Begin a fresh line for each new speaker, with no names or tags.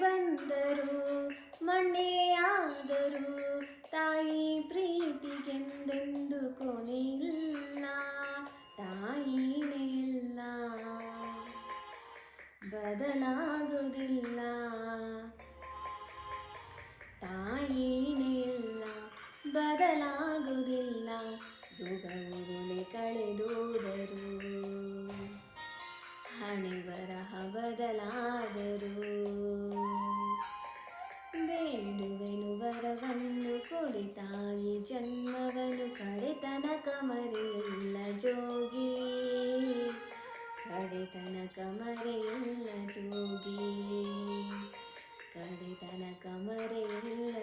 ಬಂದರು ಮಣ್ಣೇ ಆದರು ತಾಯಿ ಪ್ರೀತಿಗೆಂದೆಂದು ಕೊನೆಯಿಲ್ಲ, ತಾಯಿನೇ ಇಲ್ಲ, ಬದಲಾಗುವುದಿಲ್ಲ, ತಾಯಿನೇ ಇಲ್ಲ, ಬದಲಾಗುವುದಿಲ್ಲ. ಯುಗವುರುಳೆ ಕಳೆದೋದರು, ಹಣೆ ಬರಹ ಬದಲಾದರು. ಬೇಡುವೆನು ವರವನ್ನು ಕೊಡೆ ತಾಯಿ, ಜನ್ಮವನು ಕಡೆತನಕ ಮರೆಯಿಲ್ಲ ಜೋಗಿ, ಕಡೆತನಕ ಮರೆಯಿಲ್ಲ ಜೋಗಿ, ಕಡೆತನಕ ಮರೆಯಿಲ್ಲ